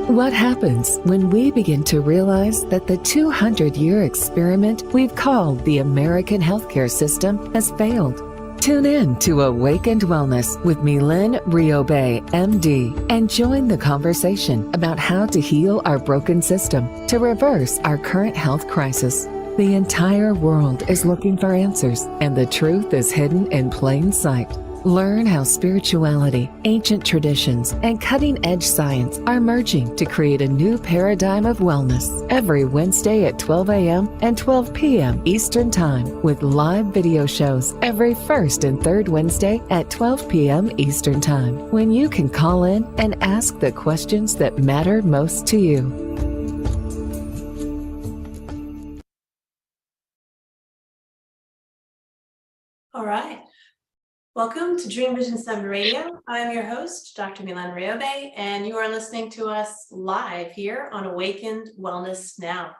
What happens when we begin to realize that the 200-year experiment we've called the American healthcare system has failed? Tune in to Awakened Wellness with Mylaine Riobe, MD, and join the conversation about how to heal our broken system to reverse our current health crisis. The entire world is looking for answers, and the truth is hidden in plain sight. Learn how spirituality, ancient traditions, and cutting-edge science are merging to create a new paradigm of wellness every Wednesday at 12 a.m. and 12 p.m. Eastern Time, with live video shows every first and third Wednesday at 12 p.m. Eastern Time, when you can call in and ask the questions that matter most to you. All right. Welcome to Dream Vision 7 Radio. I'm your host, Dr. Mylaine Riobe, and you are listening to us live here on Awakened Wellness Now.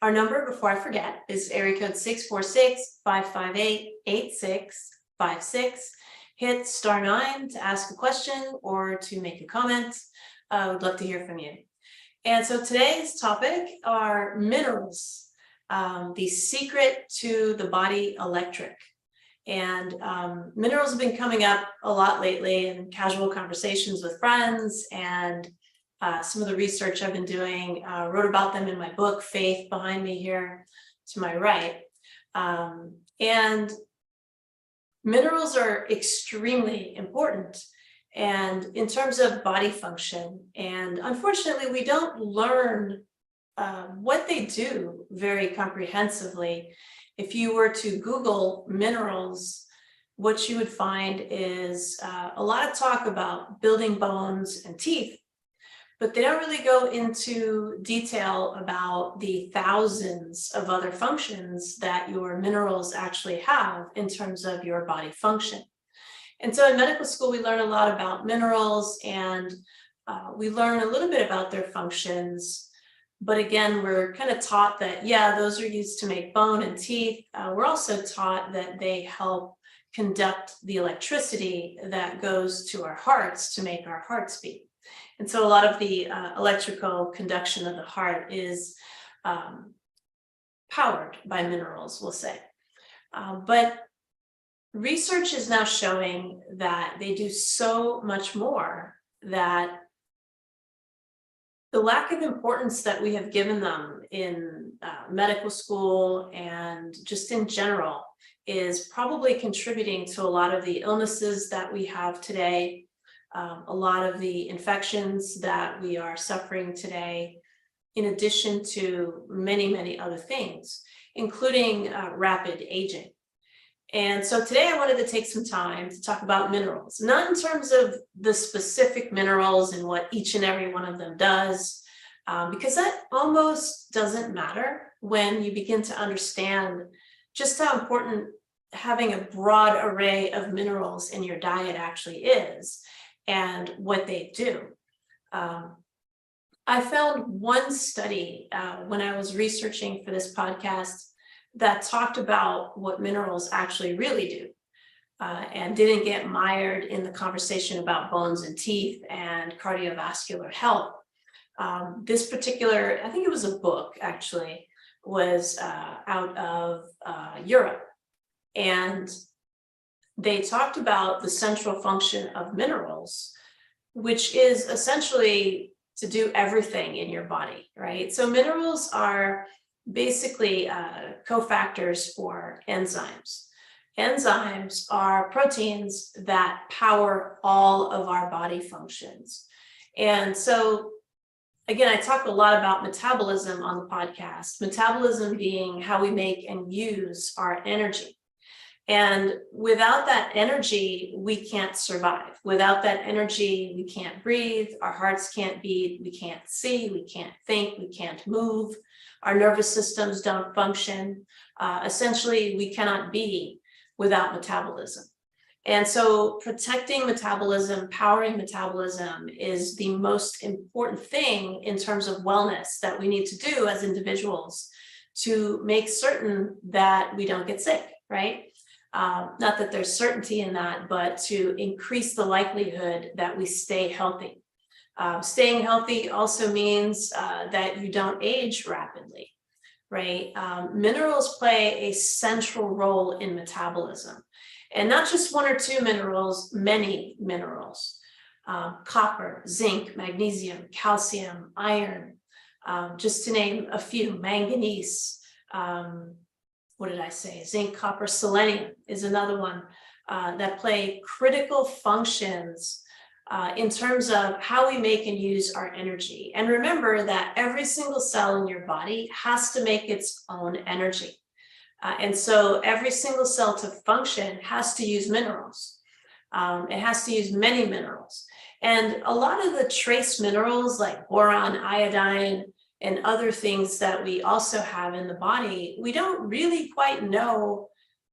Our number, before I forget, is area code 646-558-8656. Hit *9 to ask a question or to make a comment. I would love to hear from you. And so today's topic are minerals, the secret to the body electric. And minerals have been coming up a lot lately in casual conversations with friends, and some of the research I've been doing, wrote about them in my book, Faith, behind me here to my right. And minerals are extremely important and in terms of body function. And unfortunately, we don't learn what they do very comprehensively. If you were to Google minerals, what you would find is a lot of talk about building bones and teeth, but they don't really go into detail about the thousands of other functions that your minerals actually have in terms of your body function. And so in medical school, we learn a lot about minerals, and we learn a little bit about their functions. But again, we're kind of taught that, yeah, those are used to make bone and teeth. We're also taught that they help conduct the electricity that goes to our hearts to make our hearts beat. And so a lot of the electrical conduction of the heart is powered by minerals, we'll say. But research is now showing that they do so much more, that the lack of importance that we have given them in medical school and just in general is probably contributing to a lot of the illnesses that we have today, a lot of the infections that we are suffering today, in addition to many, many other things, including rapid aging. And so today I wanted to take some time to talk about minerals, not in terms of the specific minerals and what each and every one of them does, because that almost doesn't matter when you begin to understand just how important having a broad array of minerals in your diet actually is and what they do. I found one study when I was researching for this podcast that talked about what minerals actually really do, and didn't get mired in the conversation about bones and teeth and cardiovascular health. This particular, I think it was a book actually, was out of Europe. And they talked about the central function of minerals, which is essentially to do everything in your body, right? So minerals are basically cofactors for enzymes. Enzymes are proteins that power all of our body functions. And so, again, I talk a lot about metabolism on the podcast, metabolism being how we make and use our energy. And without that energy, we can't survive. Without that energy, we can't breathe, our hearts can't beat, we can't see, we can't think, we can't move, our nervous systems don't function. Essentially, we cannot be without metabolism. And so protecting metabolism, powering metabolism is the most important thing in terms of wellness that we need to do as individuals to make certain that we don't get sick, right? Not that there's certainty in that, but to increase the likelihood that we stay healthy. Staying healthy also means that you don't age rapidly, right? Minerals play a central role in metabolism, and not just one or two minerals, many minerals. Copper, zinc, magnesium, calcium, iron, just to name a few, manganese, what did I say? Zinc, copper, selenium is another one that play critical functions in terms of how we make and use our energy. And remember that every single cell in your body has to make its own energy. And so every single cell to function has to use minerals. It has to use many minerals. And a lot of the trace minerals like boron, iodine, and other things that we also have in the body, we don't really quite know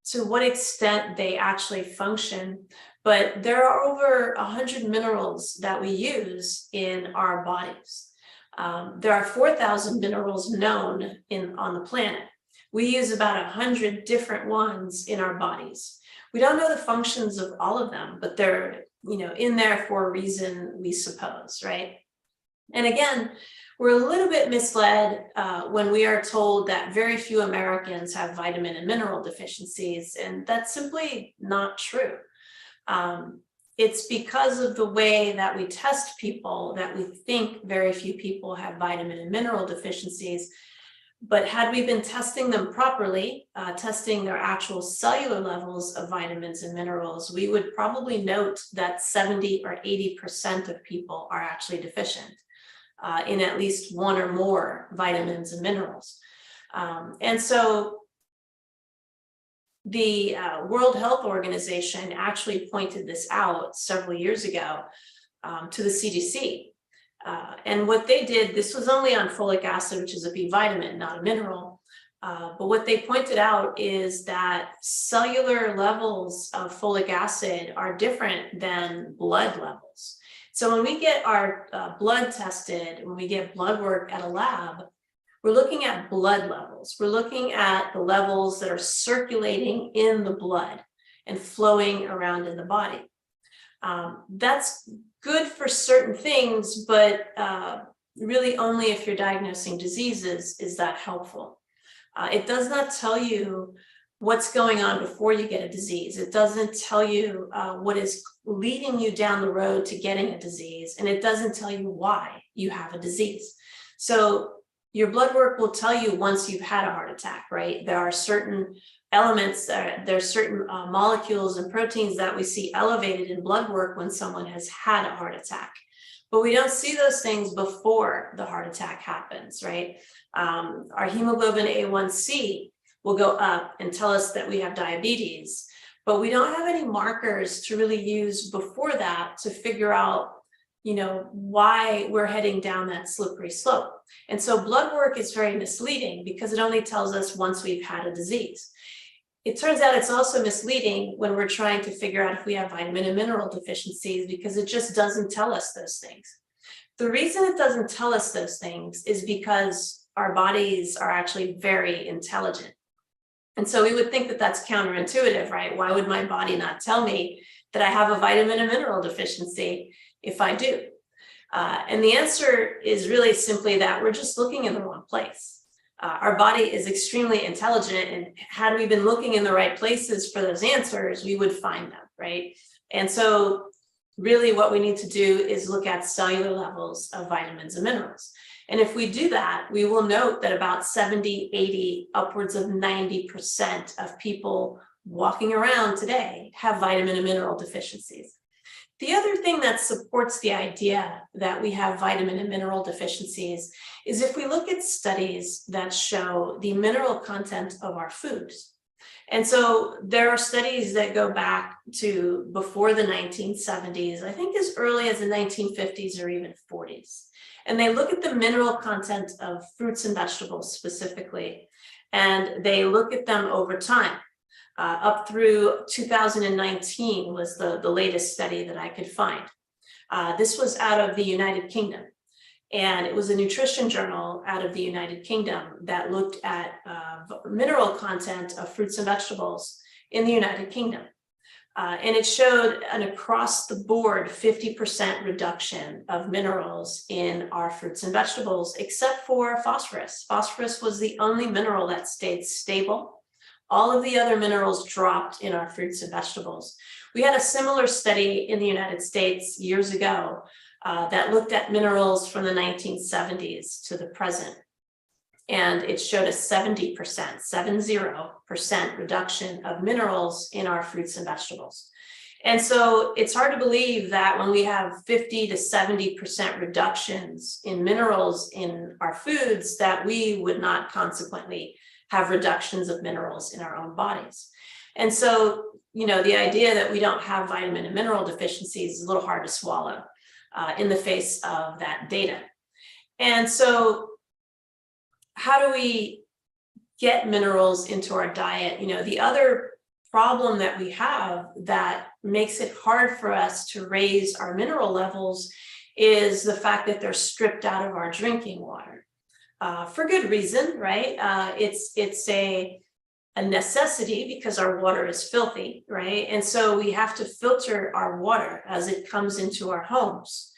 to what extent they actually function. But there are over 100 minerals that we use in our bodies. There are 4,000 minerals known on the planet. We use about 100 different ones in our bodies. We don't know the functions of all of them, but they're in there for a reason, we suppose, right? And again, we're a little bit misled when we are told that very few Americans have vitamin and mineral deficiencies, and that's simply not true. It's because of the way that we test people that we think very few people have vitamin and mineral deficiencies. But had we been testing them properly, testing their actual cellular levels of vitamins and minerals, we would probably note that 70 or 80% of people are actually deficient in at least one or more vitamins and minerals. And so the World Health Organization actually pointed this out several years ago to the CDC. And what they did, this was only on folic acid, which is a B vitamin, not a mineral. But what they pointed out is that cellular levels of folic acid are different than blood levels. So when we get our blood tested, when we get blood work at a lab, we're looking at blood levels. We're looking at the levels that are circulating in the blood and flowing around in the body. That's good for certain things, but really only if you're diagnosing diseases is that helpful. It does not tell you what's going on before you get a disease. It doesn't tell you what is leading you down the road to getting a disease, and it doesn't tell you why you have a disease. So your blood work will tell you once you've had a heart attack, right? There are certain elements, there's certain molecules and proteins that we see elevated in blood work when someone has had a heart attack. But we don't see those things before the heart attack happens, right? Our hemoglobin A1C will go up and tell us that we have diabetes, but we don't have any markers to really use before that to figure out why we're heading down that slippery slope. And so blood work is very misleading because it only tells us once we've had a disease. It turns out it's also misleading when we're trying to figure out if we have vitamin and mineral deficiencies because it just doesn't tell us those things. The reason it doesn't tell us those things is because our bodies are actually very intelligent. And so we would think that that's counterintuitive, right? Why would my body not tell me that I have a vitamin and mineral deficiency if I do? And the answer is really simply that we're just looking in the wrong place. Our body is extremely intelligent, and had we been looking in the right places for those answers, we would find them, right? And so really what we need to do is look at cellular levels of vitamins and minerals. And if we do that, we will note that about 70, 80, upwards of 90% of people walking around today have vitamin and mineral deficiencies. The other thing that supports the idea that we have vitamin and mineral deficiencies is if we look at studies that show the mineral content of our foods. And so there are studies that go back to before the 1970s, I think as early as the 1950s or even 40s. And they look at the mineral content of fruits and vegetables specifically, and they look at them over time. Up through 2019 was the latest study that I could find. This was out of the United Kingdom, and it was a nutrition journal out of the United Kingdom that looked at mineral content of fruits and vegetables in the United Kingdom. And it showed an across the board 50% reduction of minerals in our fruits and vegetables, except for phosphorus. Phosphorus was the only mineral that stayed stable. All of the other minerals dropped in our fruits and vegetables. We had a similar study in the United States years ago that looked at minerals from the 1970s to the present. And it showed a 70% reduction of minerals in our fruits and vegetables. And so it's hard to believe that when we have 50 to 70% reductions in minerals in our foods, that we would not consequently have reductions of minerals in our own bodies. And so, you know, the idea that we don't have vitamin and mineral deficiencies is a little hard to swallow in the face of that data. And so how do we get minerals into our diet? You know, the other problem that we have that makes it hard for us to raise our mineral levels is the fact that they're stripped out of our drinking water for good reason, right? It's a necessity because our water is filthy, right? And so we have to filter our water as it comes into our homes.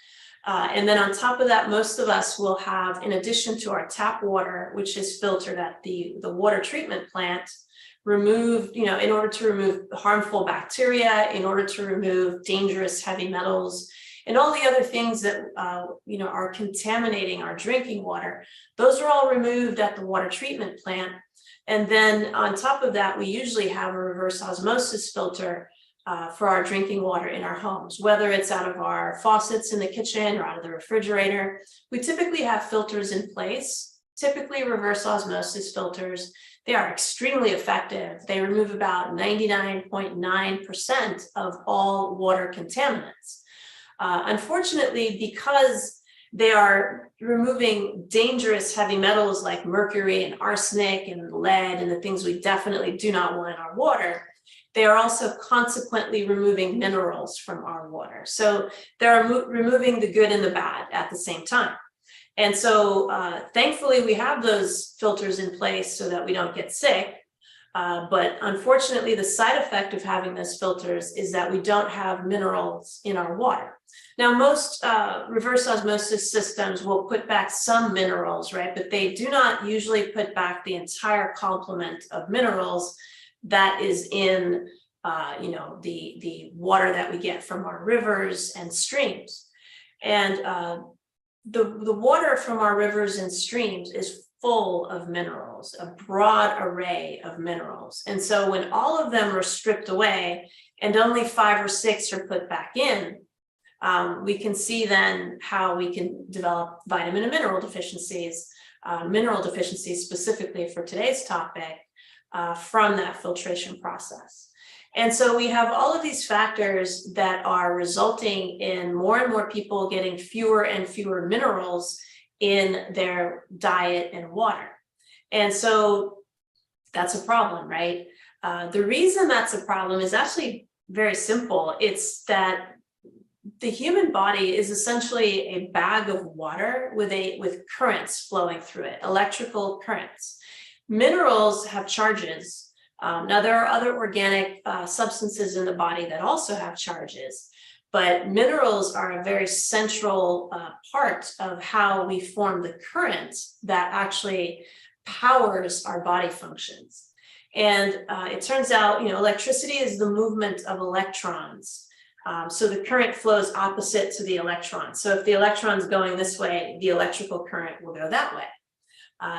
And then on top of that, most of us will have, in addition to our tap water, which is filtered at the water treatment plant, removed, you know, in order to remove harmful bacteria, in order to remove dangerous heavy metals, and all the other things that, you know, are contaminating our drinking water. Those are all removed at the water treatment plant. And then on top of that, we usually have a reverse osmosis filter for our drinking water in our homes, whether it's out of our faucets in the kitchen or out of the refrigerator. We typically have filters in place, typically reverse osmosis filters. They are extremely effective. They remove about 99.9% of all water contaminants. Unfortunately, because they are removing dangerous heavy metals like mercury and arsenic and lead and the things we definitely do not want in our water, they are also consequently removing minerals from our water. So they're removing the good and the bad at the same time. And so thankfully we have those filters in place so that we don't get sick. But unfortunately, the side effect of having those filters is that we don't have minerals in our water. Now, most reverse osmosis systems will put back some minerals, right? But they do not usually put back the entire complement of minerals that is in, you know, the water that we get from our rivers and streams. And the water from our rivers and streams is full of minerals, a broad array of minerals. And so when all of them are stripped away and only 5 or 6 are put back in, we can see then how we can develop vitamin and mineral deficiencies specifically for today's topic, from that filtration process. And so we have all of these factors that are resulting in more and more people getting fewer and fewer minerals in their diet and water. And so that's a problem, right? The reason that's a problem is actually very simple. It's that the human body is essentially a bag of water with currents flowing through it, electrical currents. Minerals have charges. Now, there are other organic substances in the body that also have charges, but minerals are a very central part of how we form the current that actually powers our body functions. And it turns out, you know, electricity is the movement of electrons. So the current flows opposite to the electron. So if the electron's going this way, the electrical current will go that way.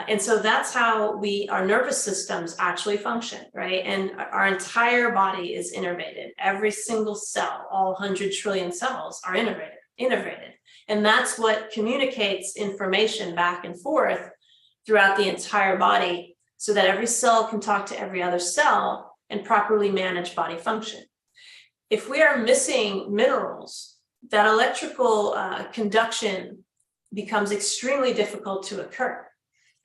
And so that's how our nervous systems actually function, right? And our entire body is innervated. Every single cell, all 100 trillion cells are innervated. And that's what communicates information back and forth throughout the entire body so that every cell can talk to every other cell and properly manage body function. If we are missing minerals, that electrical conduction becomes extremely difficult to occur.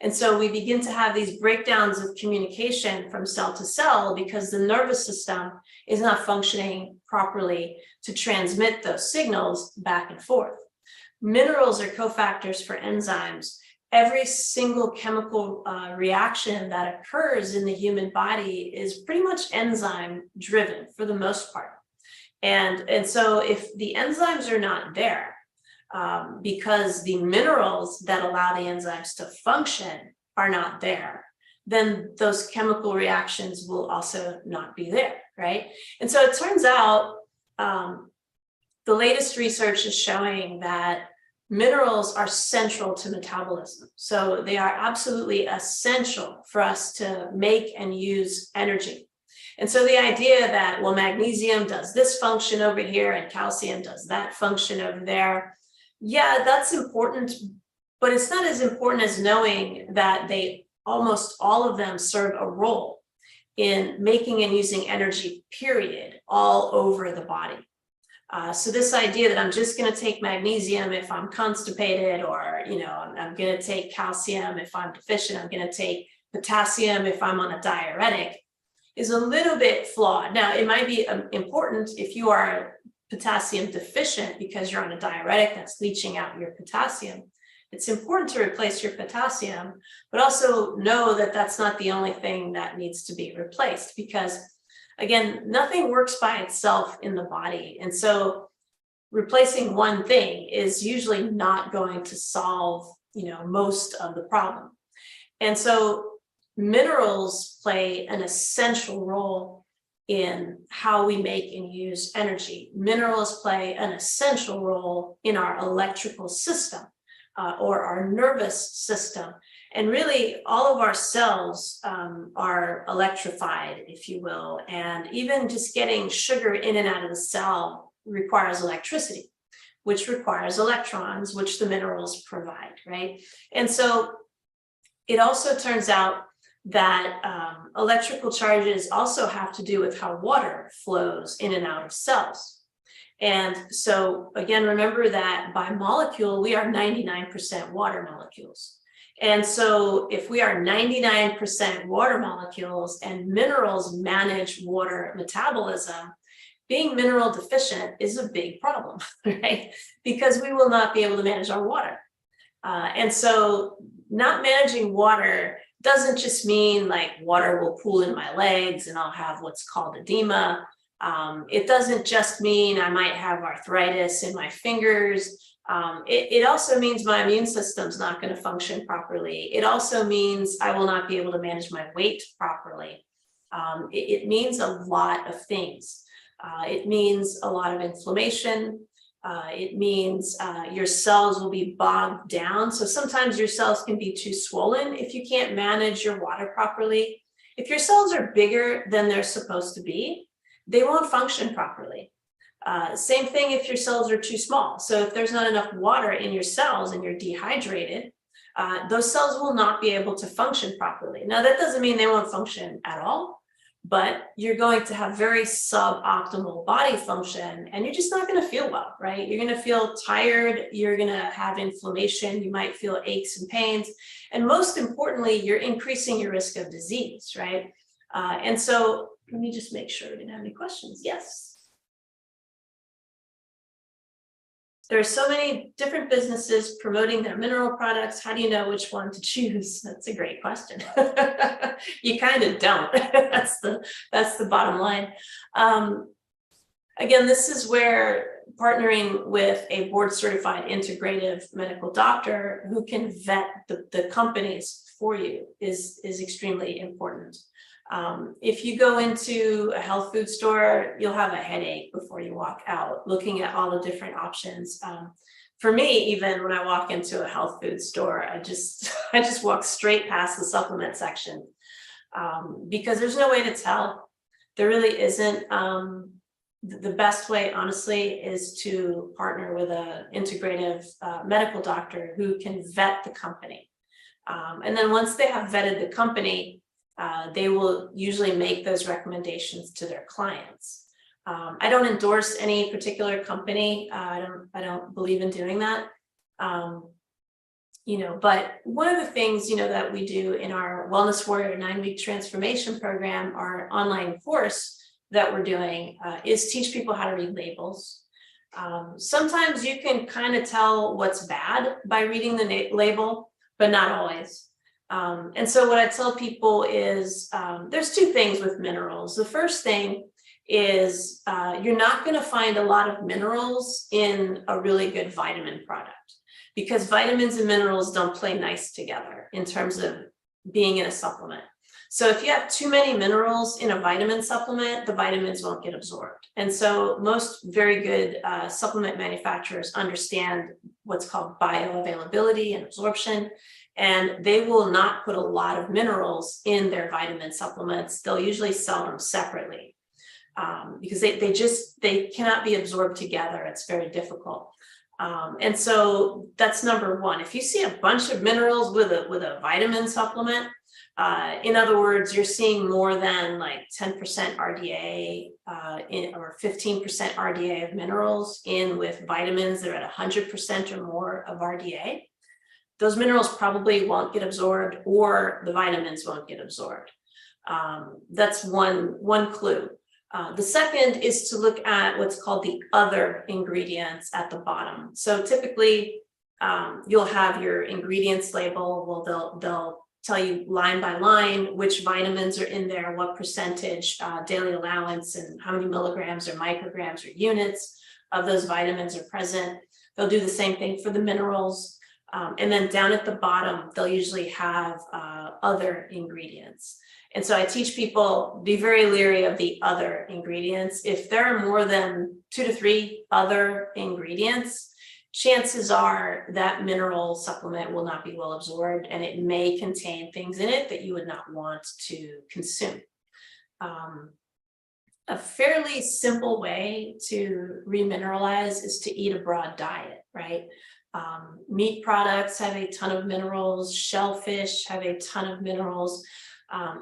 And so we begin to have these breakdowns of communication from cell to cell because the nervous system is not functioning properly to transmit those signals back and forth. Minerals are cofactors for enzymes every single chemical reaction that occurs in the human body is pretty much enzyme driven for the most part. And so if the enzymes are not there, because the minerals that allow the enzymes to function are not there, then those chemical reactions will also not be there, right? And so it turns out the latest research is showing that minerals are central to metabolism. So they are absolutely essential for us to make and use energy. And so the idea that, well, magnesium does this function over here and calcium does that function over there, yeah, that's important, but it's not as important as knowing that they almost all of them serve a role in making and using energy, period, all over the body. So this idea that I'm just going to take magnesium if I'm constipated, or, you know, I'm going to take calcium if I'm deficient, I'm going to take potassium if I'm on a diuretic, is a little bit flawed. Now, it might be important if you are potassium deficient because you're on a diuretic that's leaching out your potassium. It's important to replace your potassium, but also know that that's not the only thing that needs to be replaced, because again, nothing works by itself in the body. And so replacing one thing is usually not going to solve, you know, most of the problem. And so minerals play an essential role in how we make and use energy. Minerals play an essential role in our electrical system or our nervous system. And really, all of our cells are electrified, if you will. And even just getting sugar in and out of the cell requires electricity, which requires electrons, which the minerals provide, right? And so it also turns out that electrical charges also have to do with how water flows in and out of cells. And so again, remember that by molecule, we are 99% water molecules. And so if we are 99% water molecules and minerals manage water metabolism, being mineral deficient is a big problem, right? Because we will not be able to manage our water. And so not managing water doesn't just mean like water will pool in my legs and I'll have what's called edema. It doesn't just mean I might have arthritis in my fingers. It also means my immune system's not going to function properly. It also means I will not be able to manage my weight properly. It means a lot of things. It means a lot of inflammation. It means your cells will be bogged down. So sometimes your cells can be too swollen if you can't manage your water properly. If your cells are bigger than they're supposed to be, they won't function properly. Same thing if your cells are too small. So if there's not enough water in your cells and you're dehydrated, those cells will not be able to function properly. Now, that doesn't mean they won't function at all, but you're going to have very suboptimal body function and you're just not going to feel well, right? You're going to feel tired. You're going to have inflammation. You might feel aches and pains. And most importantly, you're increasing your risk of disease, right? And so let me just make sure we didn't have any questions. Yes. There are so many different businesses promoting their mineral products. How do you know which one to choose? That's a great question. You kind of don't. That's the bottom line. Again, this is where partnering with a board certified integrative medical doctor who can vet the companies for you is extremely important. If you go into a health food store, you'll have a headache before you walk out, looking at all the different options. For me, even when I walk into a health food store, I just walk straight past the supplement section because there's no way to tell. There really isn't. The best way, honestly, is to partner with an integrative medical doctor who can vet the company. And then once they have vetted the company, they will usually make those recommendations to their clients. I don't endorse any particular company. I don't believe in doing that. But one of the things, that we do in our Wellness Warrior 9-week transformation program, our online course that we're doing, is teach people how to read labels. Sometimes you can kind of tell what's bad by reading the label. but not always. And so what I tell people is there's two things with minerals. The first thing is you're not going to find a lot of minerals in a really good vitamin product, because vitamins and minerals don't play nice together in terms of being in a supplement. So if you have too many minerals in a vitamin supplement, the vitamins won't get absorbed. And so most very good supplement manufacturers understand what's called bioavailability and absorption, and they will not put a lot of minerals in their vitamin supplements. They'll usually sell them separately because they cannot be absorbed together. It's very difficult. And so that's number one. If you see a bunch of minerals with a vitamin supplement, in other words, you're seeing more than like 10% RDA or 15% RDA of minerals in with vitamins that are at 100% or more of RDA, those minerals probably won't get absorbed, or the vitamins won't get absorbed. That's one clue. The second is to look at what's called the other ingredients at the bottom. So typically, you'll have your ingredients label. Well, they'll tell you line by line which vitamins are in there, what percentage daily allowance, and how many milligrams or micrograms or units of those vitamins are present. They'll do the same thing for the minerals. And then down at the bottom, they'll usually have other ingredients. And so I teach people, be very leery of the other ingredients. If there are more than 2 to 3 other ingredients, chances are that mineral supplement will not be well absorbed, and it may contain things in it that you would not want to consume. A fairly simple way to remineralize is to eat a broad diet, right? Meat products have a ton of minerals, shellfish have a ton of minerals.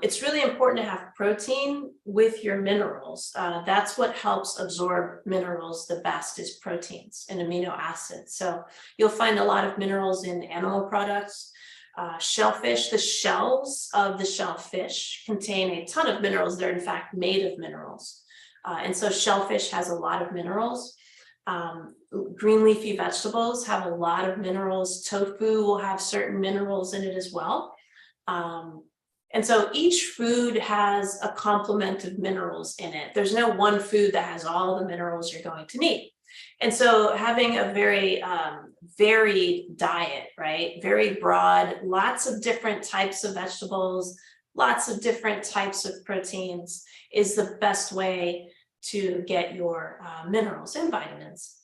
It's really important to have protein with your minerals. That's what helps absorb minerals the best, is proteins and amino acids. So you'll find a lot of minerals in animal products. Shellfish, the shells of the shellfish contain a ton of minerals. They're in fact made of minerals. And so shellfish has a lot of minerals. Green leafy vegetables have a lot of minerals. Tofu will have certain minerals in it as well. And so each food has a complement of minerals in it. There's no one food that has all the minerals you're going to need. And so having a very varied diet, right? Very broad, lots of different types of vegetables, lots of different types of proteins is the best way to get your minerals and vitamins.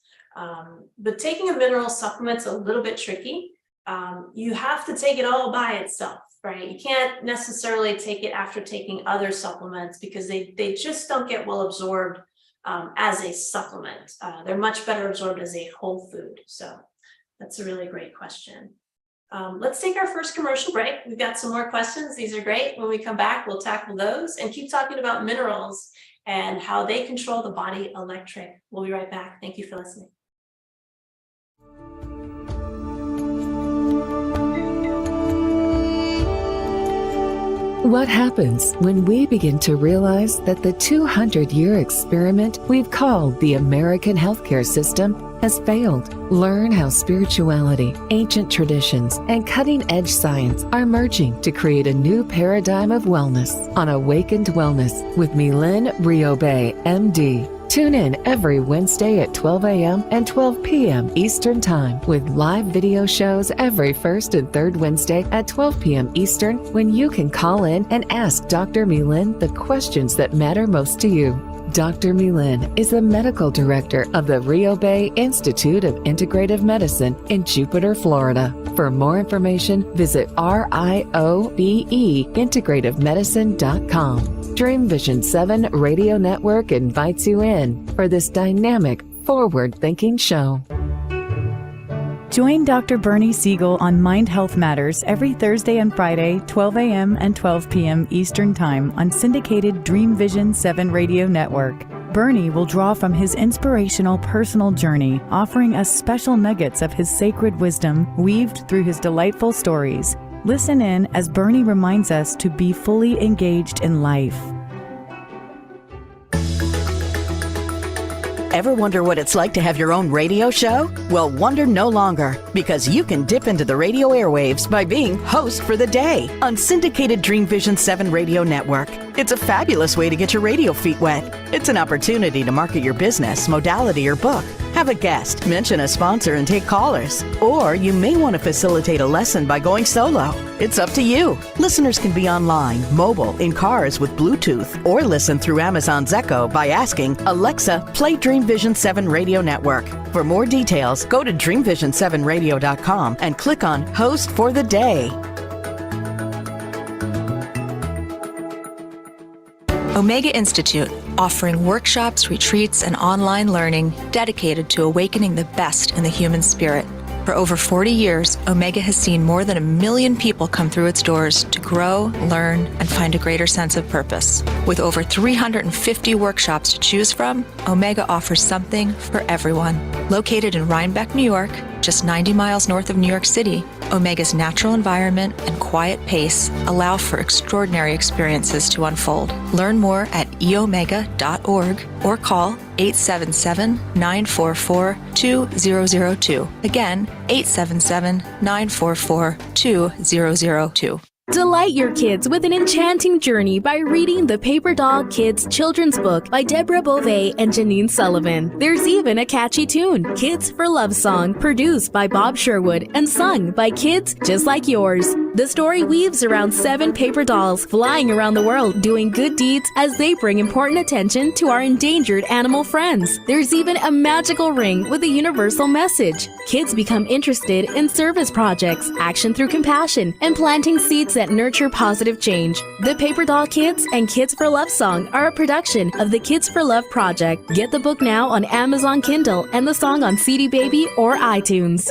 But taking a mineral supplement's a little bit tricky. You have to take it all by itself, right? You can't necessarily take it after taking other supplements, because they just don't get well absorbed as a supplement. They're much better absorbed as a whole food. So that's a really great question. Let's take our first commercial break. We've got some more questions. These are great. When we come back, we'll tackle those and keep talking about minerals and how they control the body electric. We'll be right back. Thank you for listening. What happens when we begin to realize that the 200-year experiment we've called the American healthcare system has failed? Learn how spirituality, ancient traditions, and cutting-edge science are merging to create a new paradigm of wellness on Awakened Wellness with Mylaine Riobe, MD. Tune in every Wednesday at 12 a.m. and 12 p.m. Eastern Time with live video shows every first and third Wednesday at 12 p.m. Eastern, when you can call in and ask Dr. Mylaine the questions that matter most to you. Dr. Mylaine is the medical director of the Riobe Institute of Integrative Medicine in Jupiter, Florida. For more information, visit RIOBE-integrativemedicine.com. Dream Vision 7 Radio Network invites you in for this dynamic, forward-thinking show. Join Dr. Bernie Siegel on Mind Health Matters every Thursday and Friday, 12 a.m. and 12 p.m. Eastern Time on syndicated Dream Vision 7 Radio Network. Bernie will draw from his inspirational personal journey, offering us special nuggets of his sacred wisdom weaved through his delightful stories. Listen in as Bernie reminds us to be fully engaged in life. Ever wonder what it's like to have your own radio show? Well, wonder no longer, because you can dip into the radio airwaves by being host for the day on syndicated Dream Vision 7 radio network. It's a fabulous way to get your radio feet wet. It's an opportunity to market your business, modality, or book. Have a guest, mention a sponsor, and take callers. Or you may want to facilitate a lesson by going solo. It's up to you. Listeners can be online, mobile, in cars with Bluetooth, or listen through Amazon's Echo by asking, Alexa, play Dream Vision 7 Radio Network. For more details, go to dreamvision7radio.com and click on Host for the Day. Omega Institute, offering workshops, retreats, and online learning dedicated to awakening the best in the human spirit. For over 40 years, Omega has seen more than 1 million people come through its doors to grow, learn, and find a greater sense of purpose. With over 350 workshops to choose from, Omega offers something for everyone. Located in Rhinebeck, New York, just 90 miles north of New York City, Omega's natural environment and quiet pace allow for extraordinary experiences to unfold. Learn more at eomega.org or call 877-944-2002. Again, 877-944-2002. Delight your kids with an enchanting journey by reading the Paper Doll Kids children's book by Deborah Beauvais and Janine Sullivan. There's even a catchy tune, Kids for Love Song, produced by Bob Sherwood and sung by kids just like yours. The story weaves around 7 paper dolls flying around the world doing good deeds as they bring important attention to our endangered animal friends. There's even a magical ring with a universal message. Kids become interested in service projects, action through compassion, and planting seeds that nurture positive change. The Paper Doll Kids and Kids for Love Song are a production of the Kids for Love Project. Get the book now on Amazon Kindle and the song on CD Baby or iTunes.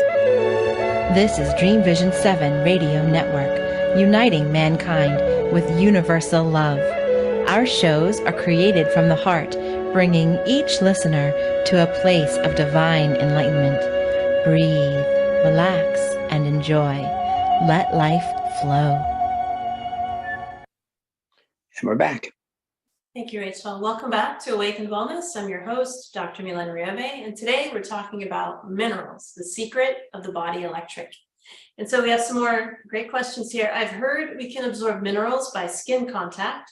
This is Dream Vision 7 Radio Network, uniting mankind with universal love. Our shows are created from the heart, bringing each listener to a place of divine enlightenment. Breathe, relax, and enjoy. Let life flow. And we're back. Thank you, Rachel. Welcome back to Awakened Wellness. I'm your host, Dr. Mylaine Riobe, and today we're talking about minerals, the secret of the body electric. And so we have some more great questions here. I've heard we can absorb minerals by skin contact.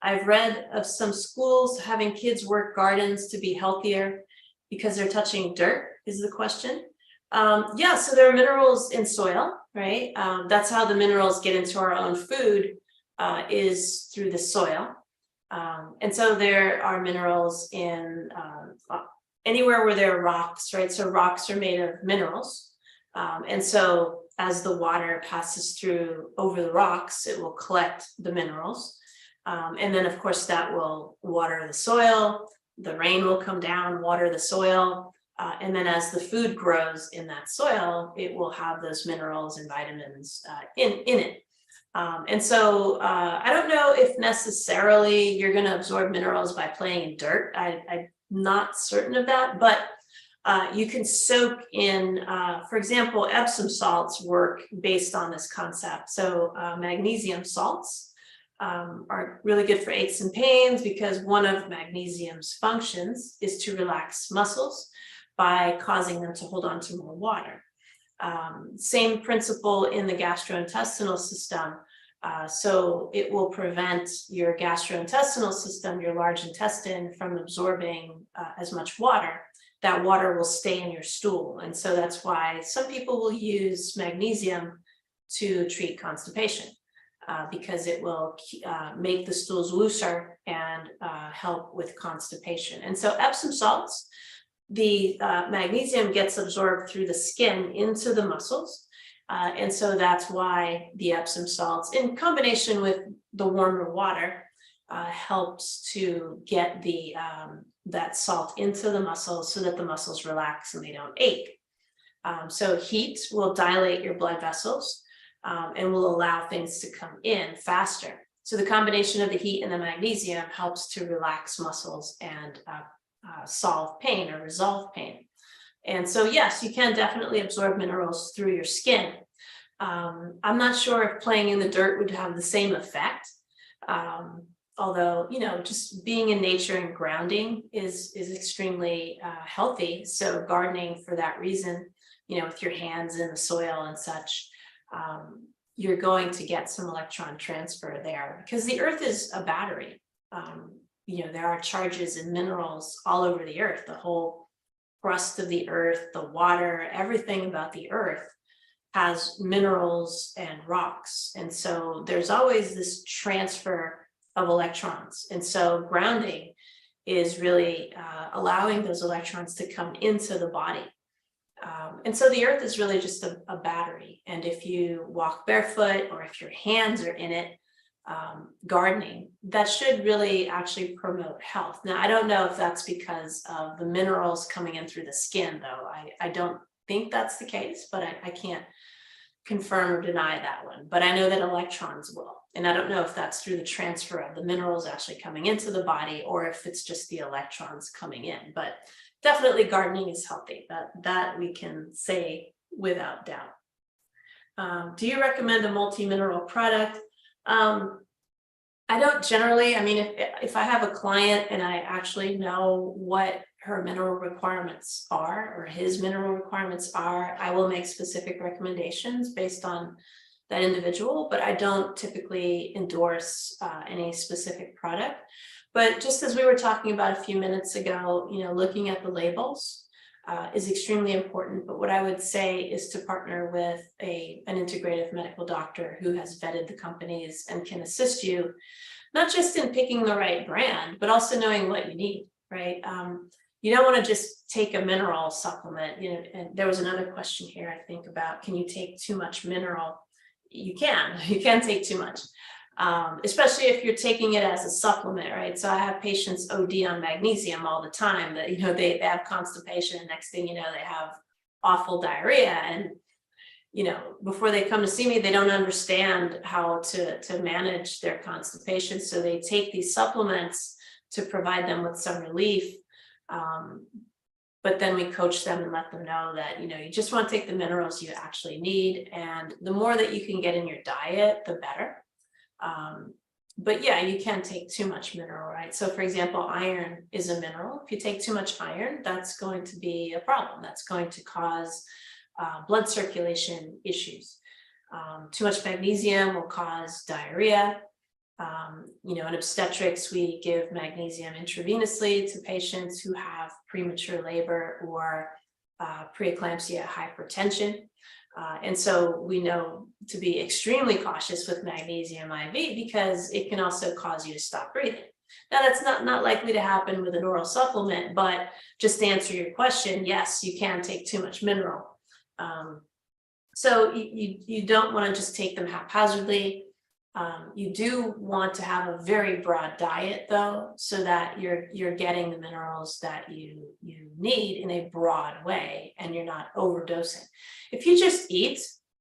I've read of some schools having kids work gardens to be healthier because they're touching dirt, is the question. Yeah, so there are minerals in soil, right? That's how the minerals get into our own food, is through the soil. And so there are minerals in anywhere where there are rocks, right? So rocks are made of minerals. And so as the water passes through over the rocks, it will collect the minerals. And then of course that will water the soil, the rain will come down, water the soil. And then as the food grows in that soil, it will have those minerals and vitamins in it. And so I don't know if necessarily you're going to absorb minerals by playing in dirt. I'm not certain of that, but you can soak in, for example, Epsom salts work based on this concept. So magnesium salts are really good for aches and pains because one of magnesium's functions is to relax muscles by causing them to hold on to more water. Same principle in the gastrointestinal system. So it will prevent your gastrointestinal system, your large intestine, from absorbing as much water. That water will stay in your stool. And so that's why some people will use magnesium to treat constipation because it will make the stools looser and help with constipation. And so Epsom salts, the magnesium gets absorbed through the skin into the muscles. And so that's why the Epsom salts, in combination with the warmer water, helps to get that salt into the muscles so that the muscles relax and they don't ache. So heat will dilate your blood vessels and will allow things to come in faster. So the combination of the heat and the magnesium helps to relax muscles and solve pain or resolve pain. And so, yes, you can definitely absorb minerals through your skin. I'm not sure if playing in the dirt would have the same effect. although, just being in nature and grounding is extremely healthy. So gardening for that reason, with your hands in the soil and such, you're going to get some electron transfer there because the earth is a battery. There are charges and minerals all over the earth, the whole crust of the earth, the water, everything about the earth has minerals and rocks. And so there's always this transfer of electrons. And so grounding is really allowing those electrons to come into the body. And so the earth is really just a battery. And if you walk barefoot or if your hands are in it, gardening, that should really actually promote health. Now, I don't know if that's because of the minerals coming in through the skin, though. I don't think that's the case, but I can't confirm or deny that one. But I know that electrons will. And I don't know if that's through the transfer of the minerals actually coming into the body or if it's just the electrons coming in. But definitely gardening is healthy. That we can say without doubt. Do you recommend a multi-mineral product? I don't generally. I mean, if I have a client and I actually know what her mineral requirements are or his mineral requirements are, I will make specific recommendations based on that individual, but I don't typically endorse any specific product. But just as we were talking about a few minutes ago, looking at the labels is extremely important. But what I would say is to partner with an integrative medical doctor who has vetted the companies and can assist you, not just in picking the right brand, but also knowing what you need, right? You don't want to just take a mineral supplement, and there was another question here, I think, about can you take too much mineral? You can take too much. Especially if you're taking it as a supplement, right? So I have patients OD on magnesium all the time that, they have constipation and next thing you know, they have awful diarrhea. And, before they come to see me, they don't understand how to manage their constipation. So they take these supplements to provide them with some relief. But then we coach them and let them know that, you just want to take the minerals you actually need. And the more that you can get in your diet, the better. But yeah, you can take too much mineral, right? So for example, iron is a mineral. If you take too much iron, that's going to be a problem. That's going to cause blood circulation issues. Too much magnesium will cause diarrhea. In obstetrics, we give magnesium intravenously to patients who have premature labor or preeclampsia hypertension. And so we know to be extremely cautious with magnesium IV because it can also cause you to stop breathing. Now, that's not likely to happen with an oral supplement, but just to answer your question, yes, you can take too much mineral. So you don't want to just take them haphazardly. You do want to have a very broad diet, though, so that you're getting the minerals that you need in a broad way and you're not overdosing. If you just eat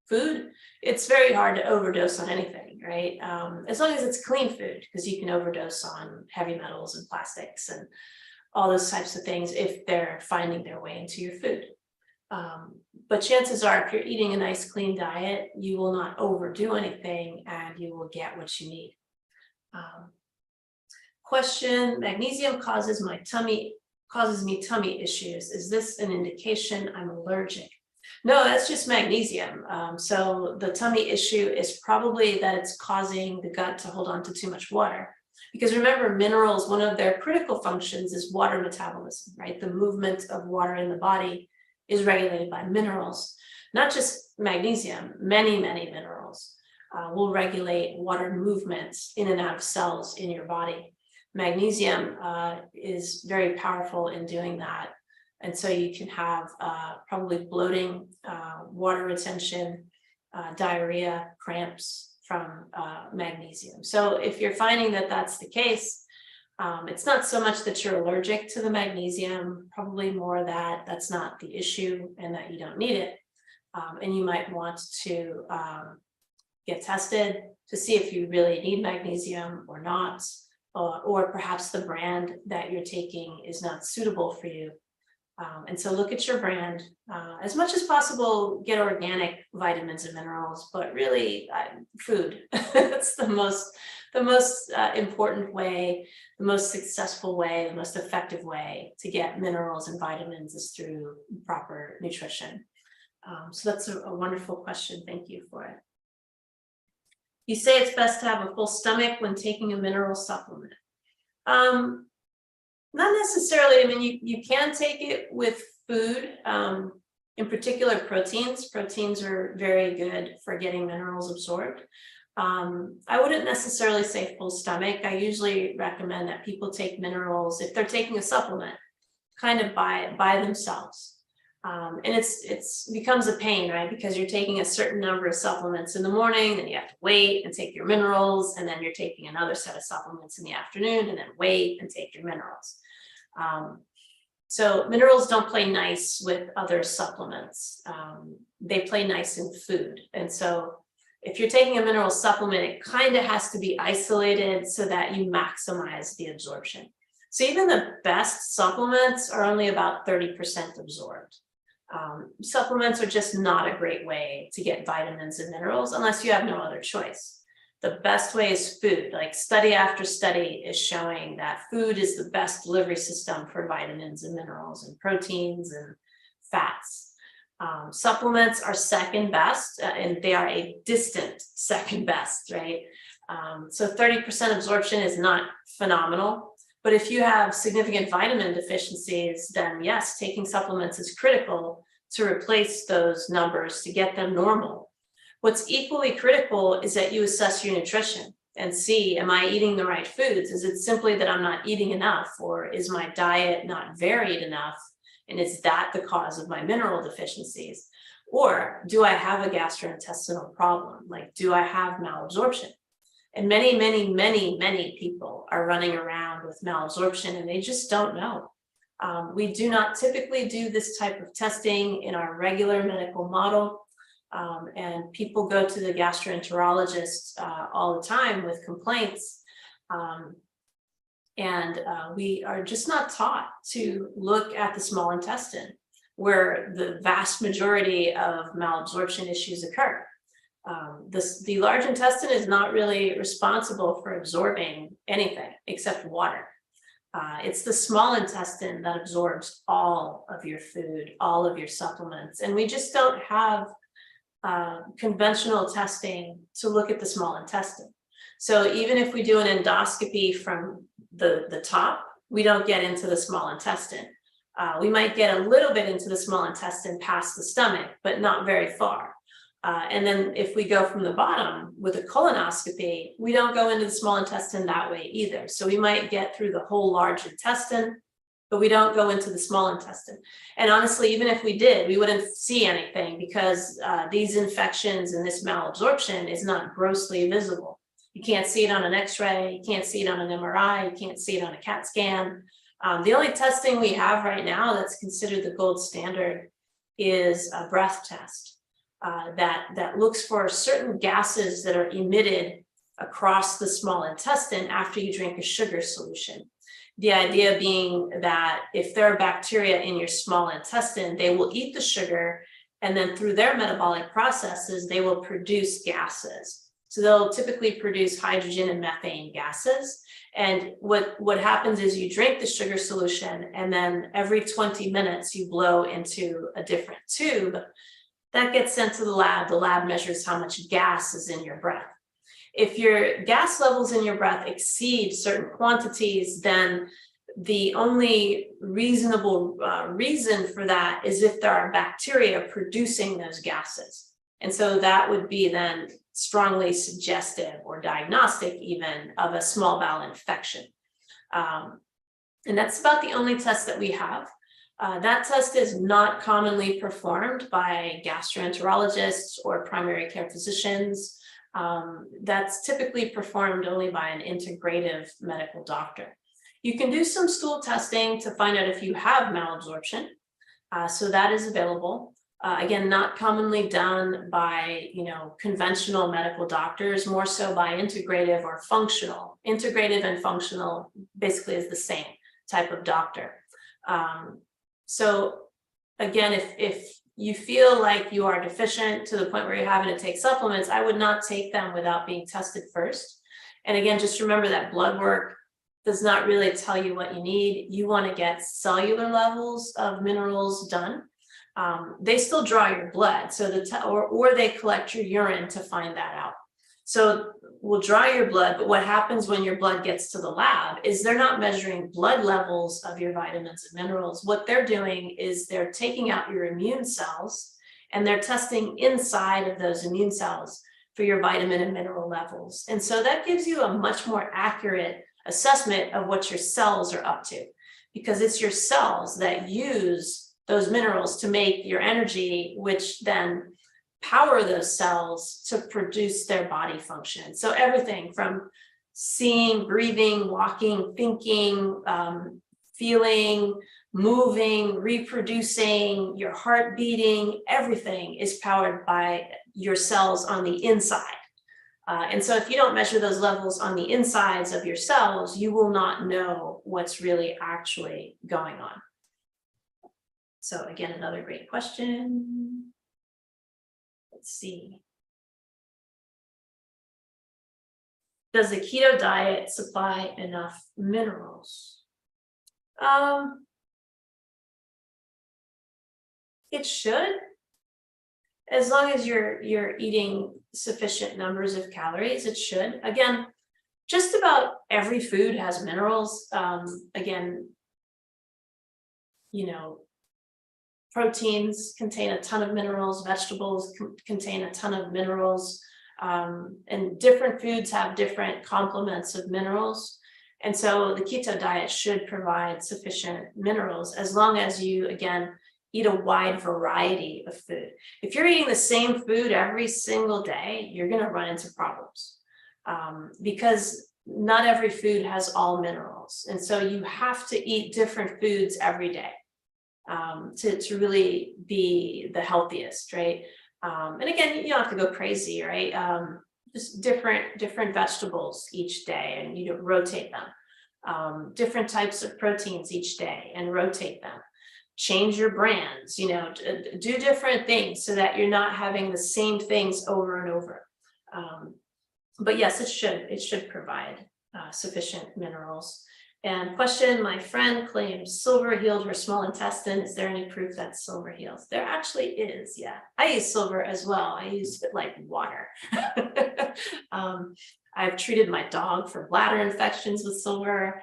food, it's very hard to overdose on anything, right? As long as it's clean food, because you can overdose on heavy metals and plastics and all those types of things if they're finding their way into your food. But chances are, if you're eating a nice clean diet, you will not overdo anything and you will get what you need. Question: magnesium causes me tummy issues. Is this an indication I'm allergic? No, that's just magnesium. So the tummy issue is probably that it's causing the gut to hold on to too much water. Because remember, minerals, one of their critical functions is water metabolism, right? The movement of water in the body is regulated by minerals, not just magnesium. Many minerals will regulate water movements in and out of cells in your body. Magnesium is very powerful in doing that. And so you can have probably bloating, water retention, diarrhea, cramps from magnesium. So if you're finding that that's the case, it's not so much that you're allergic to the magnesium, probably more that that's not the issue and that you don't need it. And you might want to get tested to see if you really need magnesium or not, or perhaps the brand that you're taking is not suitable for you. And so look at your brand. As much as possible, get organic vitamins and minerals, but really food. That's the most important way, the most successful way, the most effective way to get minerals and vitamins is through proper nutrition. So that's a wonderful question. Thank you for it. You say it's best to have a full stomach when taking a mineral supplement. Not necessarily. I mean, you can take it with food, in particular proteins. Proteins are very good for getting minerals absorbed. I wouldn't necessarily say full stomach. I usually recommend that people take minerals, if they're taking a supplement, kind of by themselves. And it's becomes a pain, right? Because you're taking a certain number of supplements in the morning, then you have to wait and take your minerals, and then you're taking another set of supplements in the afternoon, and then wait and take your minerals. So minerals don't play nice with other supplements. They play nice in food. And so if you're taking a mineral supplement, it kind of has to be isolated so that you maximize the absorption. So even the best supplements are only about 30% absorbed. Supplements are just not a great way to get vitamins and minerals unless you have no other choice. The best way is food. Like study after study is showing that food is the best delivery system for vitamins and minerals and proteins and fats. Supplements are second best, and they are a distant second best, right? So 30% absorption is not phenomenal, but if you have significant vitamin deficiencies, then yes, taking supplements is critical to replace those numbers to get them normal. What's equally critical is that you assess your nutrition and see, am I eating the right foods? Is it simply that I'm not eating enough, or is my diet not varied enough? And is that the cause of my mineral deficiencies? Or do I have a gastrointestinal problem? Like, do I have malabsorption? And many people are running around with malabsorption and they just don't know. We do not typically do this type of testing in our regular medical model. And people go to the gastroenterologist all the time with complaints. We are just not taught to look at the small intestine, where the vast majority of malabsorption issues occur. The large intestine is not really responsible for absorbing anything except water. It's the small intestine that absorbs all of your food, all of your supplements, and we just don't have conventional testing to look at the small intestine. So even if we do an endoscopy from the top, we don't get into the small intestine. We might get a little bit into the small intestine past the stomach, but not very far. And then if we go from the bottom with a colonoscopy, we don't go into the small intestine that way either. So we might get through the whole large intestine, but we don't go into the small intestine. And honestly, even if we did, we wouldn't see anything because these infections and this malabsorption is not grossly visible. You can't see it on an X-ray, you can't see it on an MRI, you can't see it on a CAT scan. The only testing we have right now that's considered the gold standard is a breath test that looks for certain gases that are emitted across the small intestine after you drink a sugar solution. The idea being that if there are bacteria in your small intestine, they will eat the sugar, and then through their metabolic processes, they will produce gases. So they'll typically produce hydrogen and methane gases. And what happens is you drink the sugar solution, and then every 20 minutes you blow into a different tube. That gets sent to the lab measures how much gas is in your breath. If your gas levels in your breath exceed certain quantities, then the only reasonable reason for that is if there are bacteria producing those gases. And so that would be then strongly suggestive or diagnostic even of a small bowel infection. And that's about the only test that we have. That test is not commonly performed by gastroenterologists or primary care physicians. That's typically performed only by an integrative medical doctor. You can do some stool testing to find out if you have malabsorption. So that is available. Again, not commonly done by, conventional medical doctors, more so by integrative or functional. Integrative and functional basically is the same type of doctor. So again, if you feel like you are deficient to the point where you're having to take supplements, I would not take them without being tested first. And again, just remember that blood work does not really tell you what you need. You want to get cellular levels of minerals done. They still draw your blood, so or they collect your urine to find that out. So we'll draw your blood, but what happens when your blood gets to the lab is they're not measuring blood levels of your vitamins and minerals. What they're doing is they're taking out your immune cells and they're testing inside of those immune cells for your vitamin and mineral levels. And so that gives you a much more accurate assessment of what your cells are up to, because it's your cells that use those minerals to make your energy, which then power those cells to produce their body function. So everything from seeing, breathing, walking, thinking, feeling, moving, reproducing, your heart beating, everything is powered by your cells on the inside. And so if you don't measure those levels on the insides of your cells, you will not know what's really actually going on. So again, another great question. Let's see. Does the keto diet supply enough minerals? It should, as long as you're eating sufficient numbers of calories, it should. Again, just about every food has minerals. Again, you know, proteins contain a ton of minerals, vegetables contain a ton of minerals, and different foods have different complements of minerals. And so the keto diet should provide sufficient minerals as long as you, again, eat a wide variety of food. If you're eating the same food every single day, you're going to run into problems because not every food has all minerals. And so you have to eat different foods every day to really be the healthiest, right? And again, you don't have to go crazy, right? Just different vegetables each day, and you rotate them. Different types of proteins each day and rotate them. Change your brands, you know, do different things so that you're not having the same things over and over. But yes, it should provide sufficient minerals. And question, my friend claims silver healed her small intestine. Is there any proof that silver heals? There actually is, yeah. I use silver as well. I use it like water. I've treated my dog for bladder infections with silver.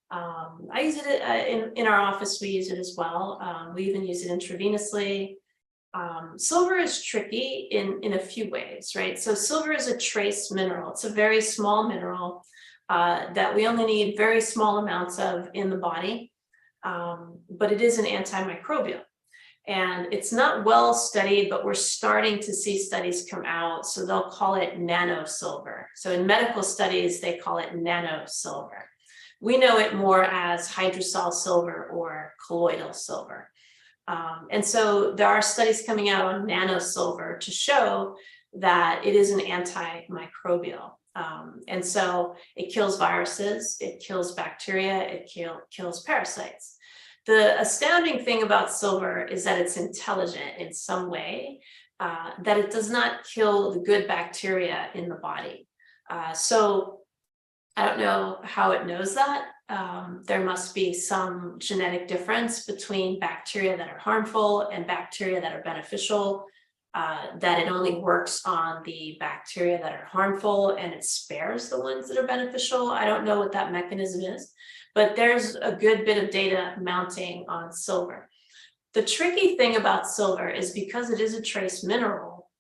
I use it in our office. We use it as well. We even use it intravenously. Silver is tricky in a few ways, right? So silver is a trace mineral. It's a very small mineral that we only need very small amounts of in the body, but it is an antimicrobial. And it's not well studied, but we're starting to see studies come out. So they'll call it nano silver. So in medical studies, they call it nano silver. We know it more as hydrosol silver or colloidal silver. And so there are studies coming out on nano silver to show that it is an antimicrobial. And so it kills viruses, it kills bacteria, it kills parasites. The astounding thing about silver is that it's intelligent in some way, that it does not kill the good bacteria in the body. So I don't know how it knows that. There must be some genetic difference between bacteria that are harmful and bacteria that are beneficial, that it only works on the bacteria that are harmful and it spares the ones that are beneficial. I don't know what that mechanism is, but there's a good bit of data mounting on silver. The tricky thing about silver is because it is a trace mineral,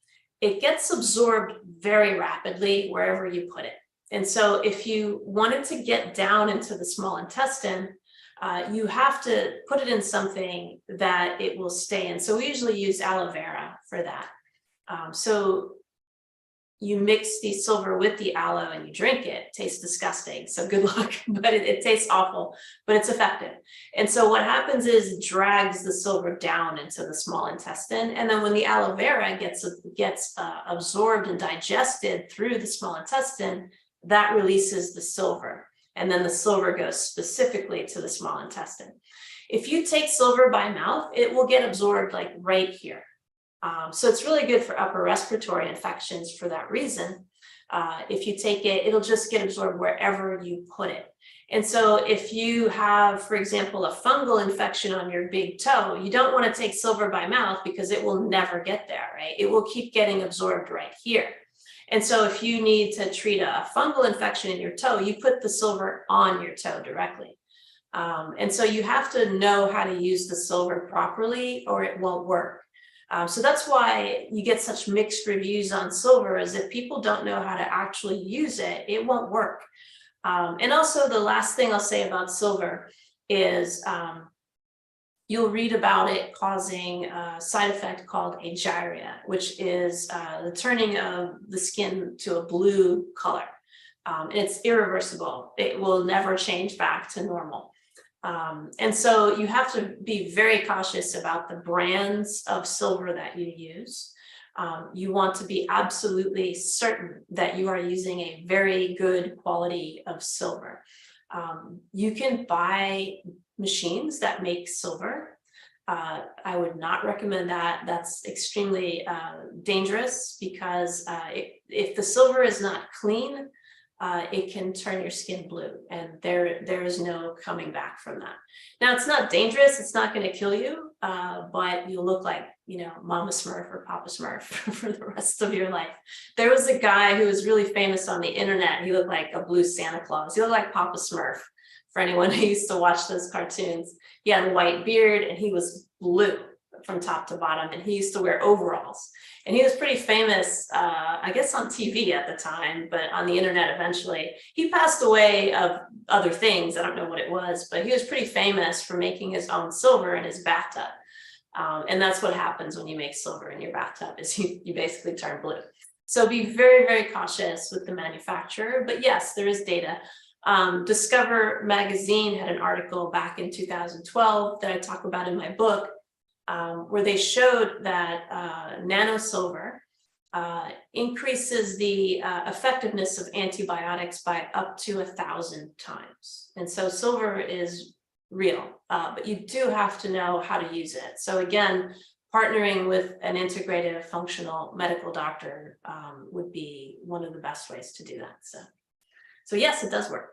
it gets absorbed very rapidly wherever you put it. And so if you wanted to get down into the small intestine, you have to put it in something that it will stay in. So we usually use aloe vera for that. So you mix the silver with the aloe and you drink it. It tastes disgusting, so good luck, but it tastes awful, but it's effective. And so what happens is it drags the silver down into the small intestine. And then when the aloe vera gets absorbed and digested through the small intestine, that releases the silver. And then the silver goes specifically to the small intestine. If you take silver by mouth, it will get absorbed like right here. So it's really good for upper respiratory infections for that reason. If you take it, it'll just get absorbed wherever you put it. And so if you have, for example, a fungal infection on your big toe, you don't want to take silver by mouth because it will never get there, right? It will keep getting absorbed right here. And so if you need to treat a fungal infection in your toe, you put the silver on your toe directly. And so you have to know how to use the silver properly or it won't work. So that's why you get such mixed reviews on silver, is if people don't know how to actually use it, it won't work. And also the last thing I'll say about silver is you'll read about it causing a side effect called agyria, which is the turning of the skin to a blue color. And it's irreversible. It will never change back to normal. And so you have to be very cautious about the brands of silver that you use. You want to be absolutely certain that you are using a very good quality of silver. You can buy machines that make silver. I would not recommend that. That's extremely dangerous because if the silver is not clean, it can turn your skin blue, and there is no coming back from that. Now, it's not dangerous, it's not going to kill you, but you'll look like, you know, Mama Smurf or Papa Smurf for the rest of your life. There was a guy who was really famous on the internet. He looked like a blue Santa Claus. He looked like Papa Smurf, for anyone who used to watch those cartoons. He had a white beard and he was blue from top to bottom, and he used to wear overalls. And he was pretty famous, I guess on TV at the time, but on the internet eventually. He passed away of other things, I don't know what it was, but he was pretty famous for making his own silver in his bathtub. And that's what happens when you make silver in your bathtub, is you basically turn blue. So be very, very cautious with the manufacturer, but yes, there is data. Discover Magazine had an article back in 2012 that I talk about in my book, where they showed that nano silver increases the effectiveness of antibiotics by up to 1,000 times. And so silver is real, but you do have to know how to use it. So again, partnering with an integrative functional medical doctor would be one of the best ways to do that. So yes, it does work.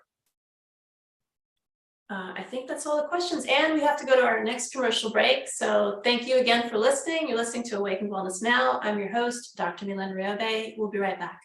I think that's all the questions, and we have to go to our next commercial break. So thank you again for listening. You're listening to Awaken Wellness Now. I'm your host, Dr. Mylaine Riobe. We'll be right back.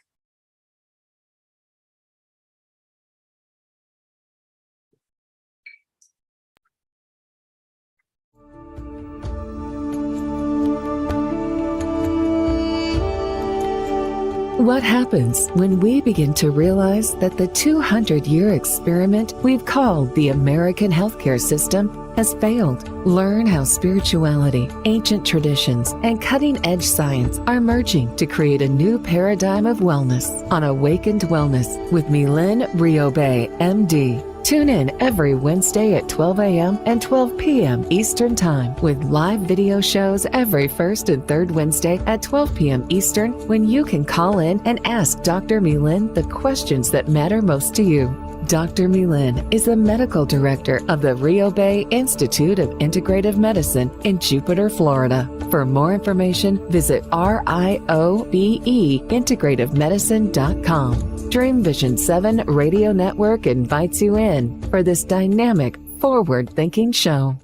What happens when we begin to realize that the 200-year experiment we've called the American healthcare system has failed? Learn how spirituality, ancient traditions, and cutting-edge science are merging to create a new paradigm of wellness on Awakened Wellness with Mylaine Riobe, MD. Tune in every Wednesday at 12 a.m. and 12 p.m. Eastern Time with live video shows every first and third Wednesday at 12 p.m. Eastern, when you can call in and ask Dr. Mylaine the questions that matter most to you. Dr. Mylaine is the medical director of the Riobe Institute of Integrative Medicine in Jupiter, Florida. For more information, visit RIOBE-integrativemedicine.com. Dream Vision 7 Radio Network invites you in for this dynamic, forward-thinking show.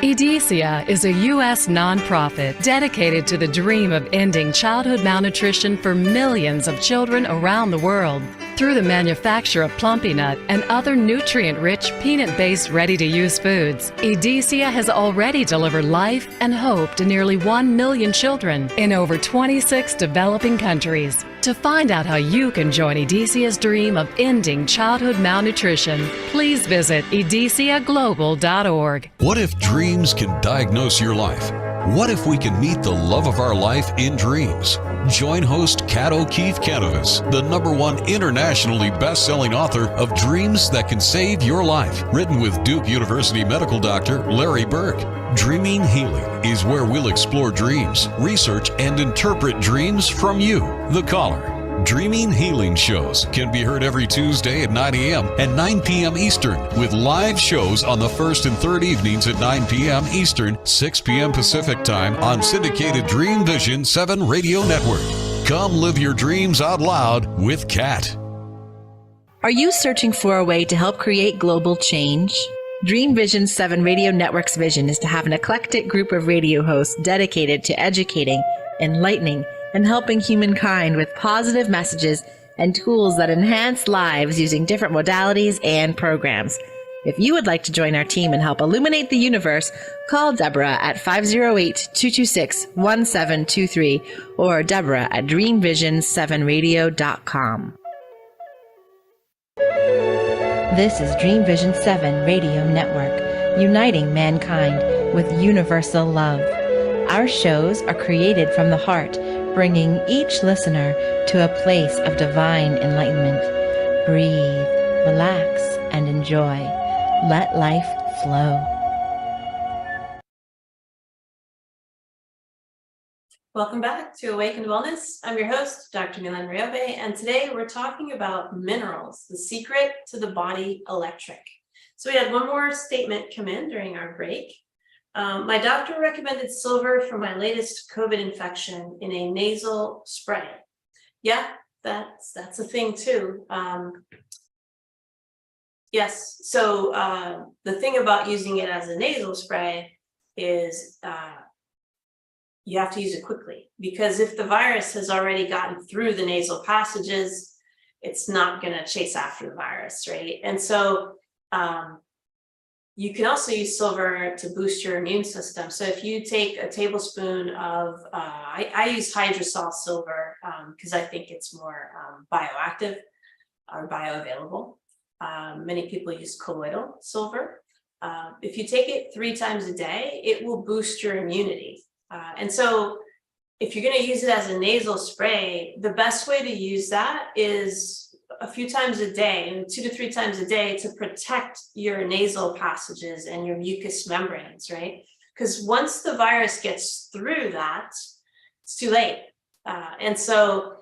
ECSTATIC is a U.S. nonprofit dedicated to the dream of ending childhood malnutrition for millions of children around the world. Through the manufacture of Plumpy Nut and other nutrient-rich, peanut-based, ready-to-use foods, ECSTATIC has already delivered life and hope to nearly 1 million children in over 26 developing countries. To find out how you can join ECSTATIC's dream of ending childhood malnutrition, please visit ECSTATICglobal.org. What if dreams can diagnose your life? What if we can meet the love of our life in dreams? Join host Kat O'Keefe Canavas, the #1 internationally best-selling author of Dreams That Can Save Your Life, written with Duke University medical doctor Larry Burke. Dreaming Healing is where we'll explore dreams, research, and interpret dreams from you, the caller. Dreaming Healing Shows can be heard every Tuesday at 9 a.m. and 9 p.m. Eastern, with live shows on the first and third evenings at 9 p.m. Eastern, 6 p.m. Pacific Time on syndicated Dream Vision 7 Radio Network. Come live your dreams out loud with Kat. Are you searching for a way to help create global change? Dream Vision 7 Radio Network's vision is to have an eclectic group of radio hosts dedicated to educating, enlightening, and helping humankind with positive messages and tools that enhance lives using different modalities and programs. If you would like to join our team and help illuminate the universe, call Deborah at 508-226-1723 or Deborah at dreamvision7radio.com. This is Dream Vision 7 Radio Network, uniting mankind with universal love. Our shows are created from the heart, bringing each listener to a place of divine enlightenment. Breathe, relax, and enjoy. Let life flow. Welcome back to Awakened Wellness. I'm your host, Dr. Mylaine Riobe, and today we're talking about minerals, the secret to the body electric. So we had one more statement come in during our break. My doctor recommended silver for my latest COVID infection in a nasal spray. Yeah, that's a thing too. Yes, so the thing about using it as a nasal spray is you have to use it quickly, because if the virus has already gotten through the nasal passages, it's not going to chase after the virus, right? And so you can also use silver to boost your immune system. So if you take a tablespoon of, I use hydrosol silver because I think it's more bioactive or bioavailable. Many people use colloidal silver. If you take it 3 times a day, it will boost your immunity. And so if you're going to use it as a nasal spray, the best way to use that is a few times a day, 2 to 3 times a day, to protect your nasal passages and your mucous membranes, right? Because once the virus gets through that, it's too late. And so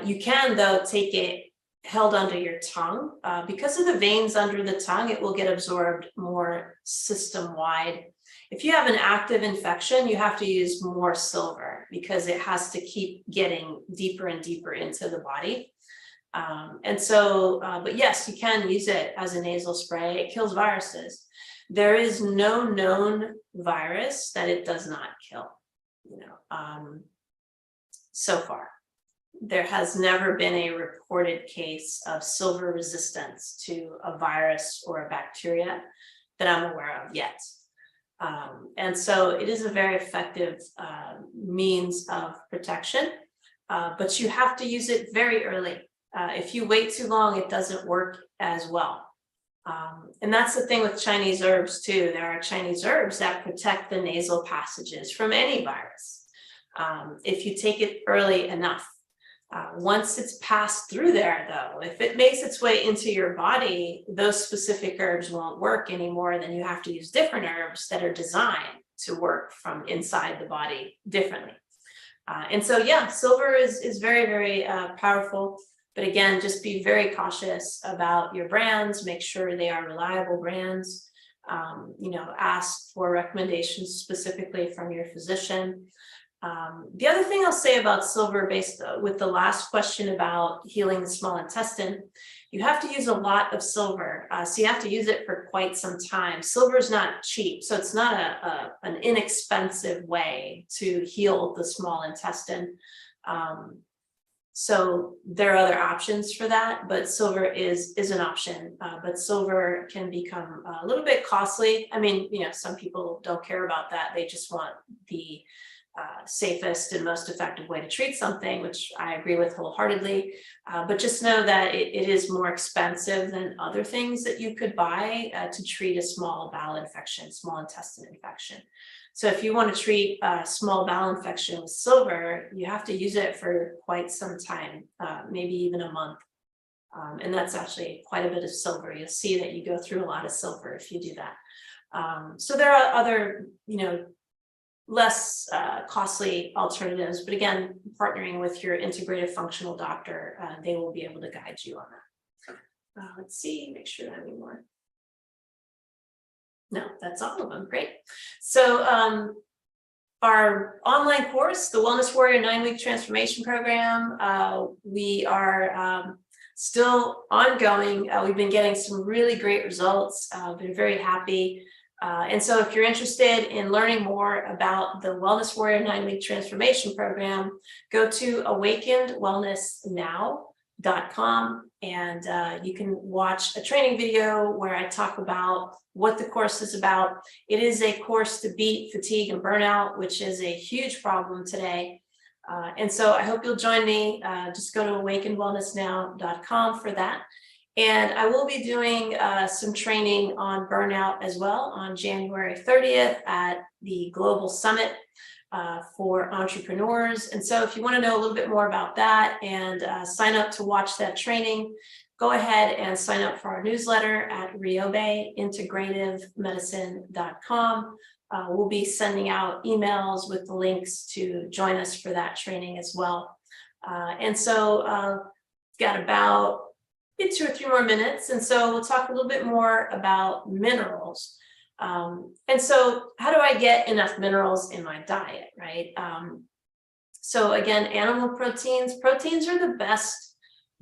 you can, though, take it held under your tongue. Because of the veins under the tongue, it will get absorbed more system-wide. If you have an active infection, you have to use more silver because it has to keep getting deeper and deeper into the body. But yes, you can use it as a nasal spray. It kills viruses. There is no known virus that it does not kill, so far. There has never been a reported case of silver resistance to a virus or a bacteria that I'm aware of yet. And so it is a very effective means of protection, but you have to use it very early. If you wait too long, it doesn't work as well. And that's the thing with Chinese herbs too. There are Chinese herbs that protect the nasal passages from any virus. If you take it early enough. Once it's passed through there, though, if it makes its way into your body, those specific herbs won't work anymore. Then you have to use different herbs that are designed to work from inside the body differently. And so, yeah, silver is very, very powerful. But again, just be very cautious about your brands. Make sure they are reliable brands. Ask for recommendations specifically from your physician. The other thing I'll say about silver, based with the last question about healing the small intestine, you have to use a lot of silver. So you have to use it for quite some time. Silver is not cheap, so it's not an inexpensive way to heal the small intestine. So there are other options for that, but silver is an option. But silver can become a little bit costly. I mean, some people don't care about that. They just want the safest and most effective way to treat something, which I agree with wholeheartedly. But just know that it is more expensive than other things that you could buy to treat a small bowel infection, small intestine infection. So if you want to treat a small bowel infection with silver, you have to use it for quite some time, maybe even a month. And that's actually quite a bit of silver. You'll see that you go through a lot of silver if you do that. So there are other, less costly alternatives. But again, partnering with your integrative functional doctor, they will be able to guide you on that. Let's see, make sure I have any more. No, that's all of them. Great. So our online course, the Wellness Warrior 9-week transformation program, we are still ongoing. We've been getting some really great results. Been very happy. And so if you're interested in learning more about the Wellness Warrior 9-week transformation program, go to awakenedwellnessnow.com and you can watch a training video where I talk about what the course is about. It is a course to beat fatigue and burnout, which is a huge problem today. And so I hope you'll join me. Just go to awakenedwellnessnow.com for that. And I will be doing some training on burnout as well on January 30th at the Global Summit for entrepreneurs. And so if you want to know a little bit more about that and sign up to watch that training, go ahead and sign up for our newsletter at riobeintegrativemedicine.com. We'll be sending out emails with the links to join us for that training as well. And so got about 2 or 3 more minutes. And so we'll talk a little bit more about minerals. And so how do I get enough minerals in my diet, right? So again, animal proteins are the best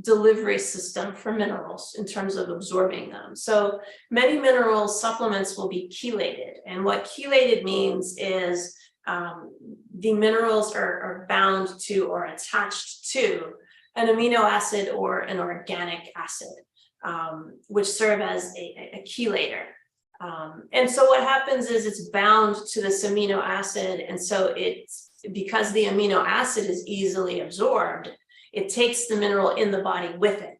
delivery system for minerals in terms of absorbing them. So many mineral supplements will be chelated. And what chelated means is the minerals are bound to or attached to an amino acid or an organic acid, which serve as a chelator. And so what happens is it's bound to this amino acid. And so it's because the amino acid is easily absorbed, it takes the mineral in the body with it.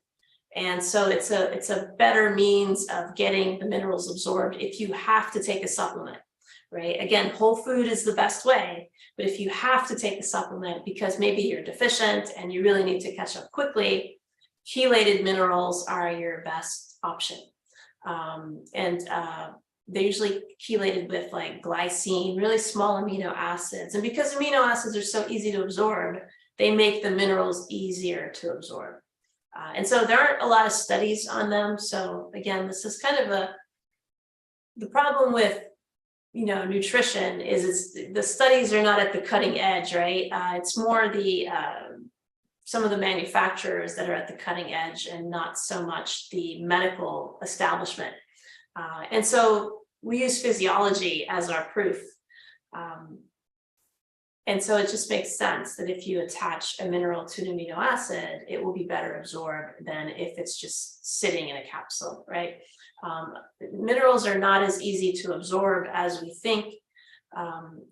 And so it's a better means of getting the minerals absorbed if you have to take a supplement, right? Again, whole food is the best way, but if you have to take a supplement because maybe you're deficient and you really need to catch up quickly, chelated minerals are your best option. They're usually chelated with like glycine, really small amino acids. And because amino acids are so easy to absorb, they make the minerals easier to absorb. And so there aren't a lot of studies on them. So again, this is kind of the problem with, nutrition is the studies are not at the cutting edge, right? It's more some of the manufacturers that are at the cutting edge and not so much the medical establishment. And so we use physiology as our proof. And so it just makes sense that if you attach a mineral to an amino acid, it will be better absorbed than if it's just sitting in a capsule, right? Minerals are not as easy to absorb as we think.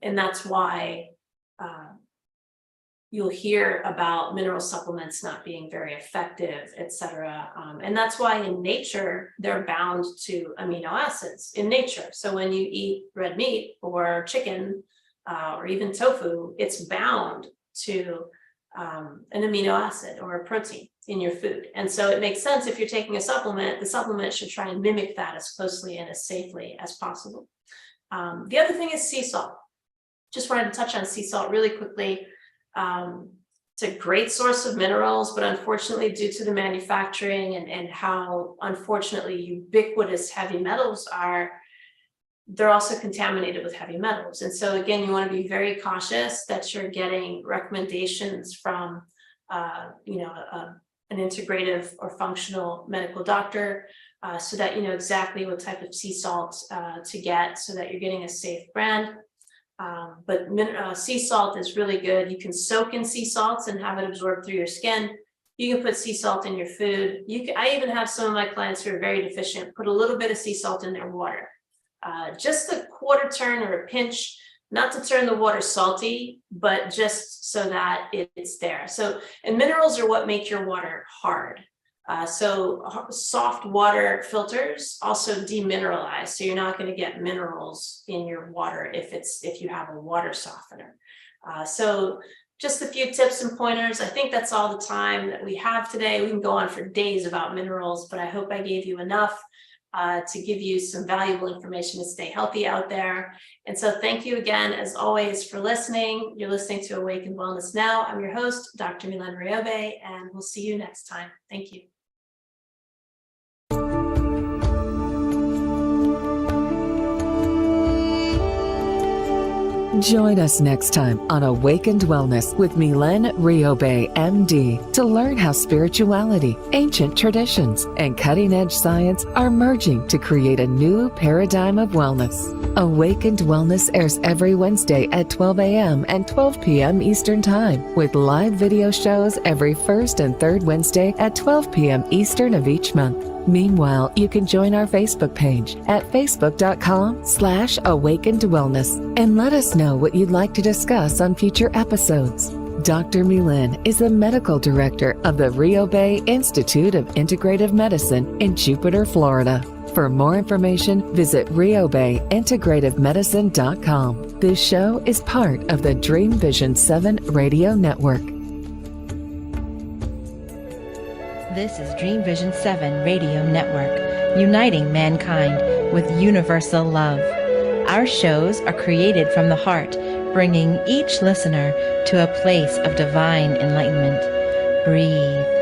And that's why you'll hear about mineral supplements not being very effective, et cetera. And that's why in nature, they're bound to amino acids in nature. So when you eat red meat or chicken, or even tofu, it's bound to an amino acid or a protein in your food. And so it makes sense if you're taking a supplement, the supplement should try and mimic that as closely and as safely as possible. The other thing is sea salt. Just wanted to touch on sea salt really quickly. It's a great source of minerals, but unfortunately, due to the manufacturing and how unfortunately ubiquitous heavy metals are, they're also contaminated with heavy metals. And so again, you want to be very cautious that you're getting recommendations from, an integrative or functional medical doctor so that you know exactly what type of sea salt to get so that you're getting a safe brand. But sea salt is really good. You can soak in sea salts and have it absorbed through your skin. You can put sea salt in your food. I even have some of my clients who are very deficient, put a little bit of sea salt in their water. Just a quarter turn or a pinch, not to turn the water salty, but just so that it's there. So, and minerals are what make your water hard. So soft water filters also demineralize. So you're not going to get minerals in your water if you have a water softener. So just a few tips and pointers. I think that's all the time that we have today. We can go on for days about minerals, but I hope I gave you enough to give you some valuable information to stay healthy out there. And so thank you again, as always, for listening. You're listening to Awaken Wellness Now. I'm your host, Dr. Mylaine Riobe, and we'll see you next time. Thank you. Join us next time on Awakened Wellness with Mylaine Riobe, MD, to learn how spirituality, ancient traditions, and cutting-edge science are merging to create a new paradigm of wellness. Awakened Wellness airs every Wednesday at 12 a.m. and 12 p.m. Eastern Time, with live video shows every first and third Wednesday at 12 p.m. Eastern of each month. Meanwhile, you can join our Facebook page at facebook.com/awakenedwellness and let us know what you'd like to discuss on future episodes. Dr. Mylaine is the medical director of the Riobe Institute of Integrative Medicine in Jupiter, Florida. For more information, visit riobeintegrativemedicine.com. This show is part of the Dream Vision 7 radio network. This is Dream Vision 7 Radio Network, uniting mankind with universal love. Our shows are created from the heart, bringing each listener to a place of divine enlightenment. Breathe.